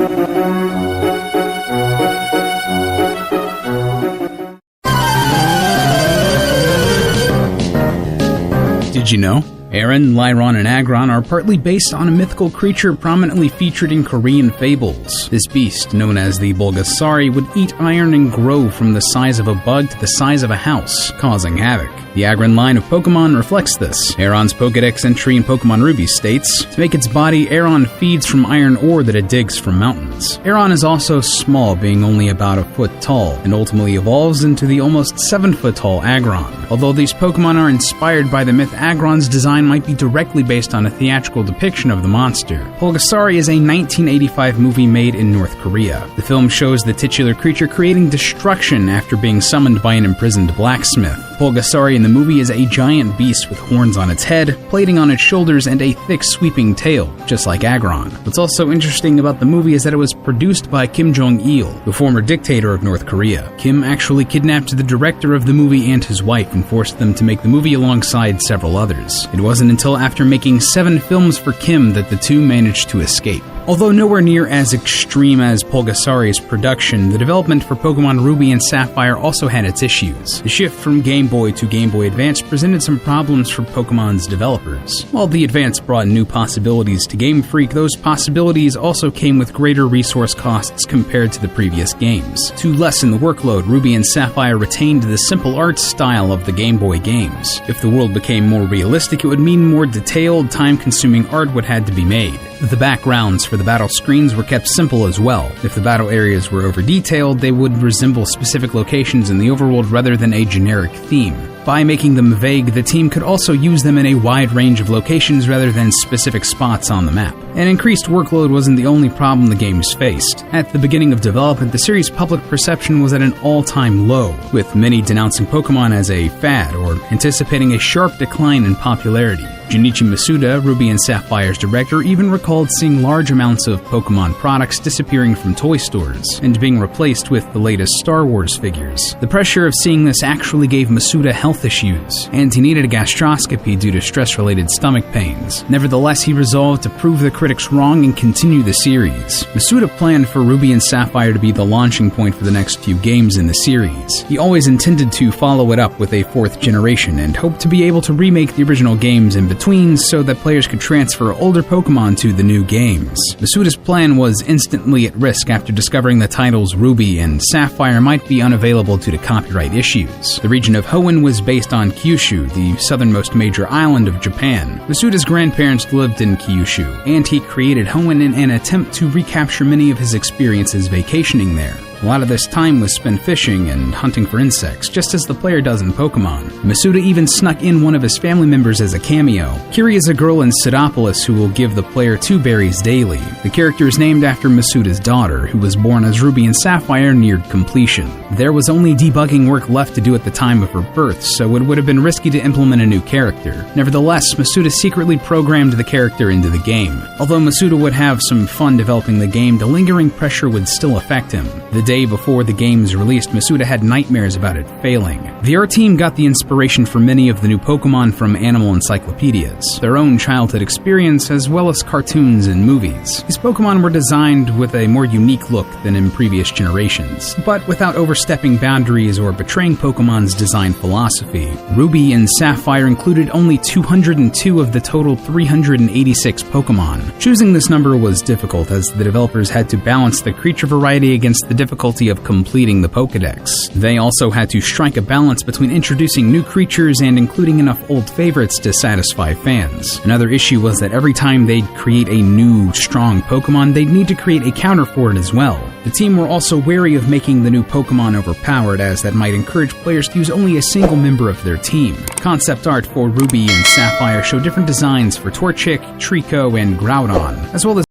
Did you know? Aron, Lyron, and Agron are partly based on a mythical creature prominently featured in Korean fables. This beast, known as the Bulgasari, would eat iron and grow from the size of a bug to the size of a house, causing havoc. The Agron line of Pokemon reflects this. Aron's Pokedex entry in Pokemon Ruby states, to make its body, Aron feeds from iron ore that it digs from mountains. Aron is also small, being only about a foot tall, and ultimately evolves into the almost 7-foot tall Agron. Although these Pokemon are inspired by the myth, Agron's design might be directly based on a theatrical depiction of the monster. Bulgasari is a 1985 movie made in North Korea. The film shows the titular creature creating destruction after being summoned by an imprisoned blacksmith. Bulgasari in the movie is a giant beast with horns on its head, plating on its shoulders, and a thick sweeping tail, just like Agron. What's also interesting about the movie is that it was produced by Kim Jong-il, the former dictator of North Korea. Kim actually kidnapped the director of the movie and his wife and forced them to make the movie alongside several others. It wasn't until after making 7 films for Kim that the two managed to escape. Although nowhere near as extreme as Bulgasari's production, the development for Pokemon Ruby and Sapphire also had its issues. The shift from Game Boy to Game Boy Advance presented some problems for Pokemon's developers. While the Advance brought new possibilities to Game Freak, those possibilities also came with greater resource costs compared to the previous games. To lessen the workload, Ruby and Sapphire retained the simple art style of the Game Boy games. If the world became more realistic, it would mean more detailed, time-consuming art would have to be made. The backgrounds for the battle screens were kept simple as well. If the battle areas were over-detailed, they would resemble specific locations in the overworld rather than a generic theme. By making them vague, the team could also use them in a wide range of locations rather than specific spots on the map. An increased workload wasn't the only problem the games faced. At the beginning of development, the series' public perception was at an all-time low, with many denouncing Pokemon as a fad or anticipating a sharp decline in popularity. Junichi Masuda, Ruby and Sapphire's director, even recalled seeing large amounts of Pokemon products disappearing from toy stores and being replaced with the latest Star Wars figures. The pressure of seeing this actually gave Masuda health issues, and he needed a gastroscopy due to stress-related stomach pains. Nevertheless, he resolved to prove the critics wrong and continue the series. Masuda planned for Ruby and Sapphire to be the launching point for the next few games in the series. He always intended to follow it up with a 4th generation and hoped to be able to remake the original games in between so that players could transfer older Pokemon to the new games. Masuda's plan was instantly at risk after discovering the titles Ruby and Sapphire might be unavailable due to copyright issues. The region of Hoenn was based on Kyushu, the southernmost major island of Japan. Masuda's grandparents lived in Kyushu, and he created Hoenn in an attempt to recapture many of his experiences vacationing there. A lot of this time was spent fishing and hunting for insects, just as the player does in Pokemon. Masuda even snuck in one of his family members as a cameo. Kiri is a girl in Sidopolis who will give the player 2 berries daily. The character is named after Masuda's daughter, who was born as Ruby and Sapphire neared completion. There was only debugging work left to do at the time of her birth, so it would have been risky to implement a new character. Nevertheless, Masuda secretly programmed the character into the game. Although Masuda would have some fun developing the game, the lingering pressure would still affect him. The day before the game's released, Masuda had nightmares about it failing. The art team got the inspiration for many of the new Pokemon from animal encyclopedias, their own childhood experience, as well as cartoons and movies. These Pokemon were designed with a more unique look than in previous generations, but without overstepping boundaries or betraying Pokemon's design philosophy. Ruby and Sapphire included only 202 of the total 386 Pokemon. Choosing this number was difficult, as the developers had to balance the creature variety against the difficulty of completing the Pokedex. They also had to strike a balance between introducing new creatures and including enough old favorites to satisfy fans. Another issue was that every time they'd create a new, strong Pokemon, they'd need to create a counter for it as well. The team were also wary of making the new Pokemon overpowered, as that might encourage players to use only a single member of their team. Concept art for Ruby and Sapphire show different designs for Torchic, Trico, and Groudon, as well as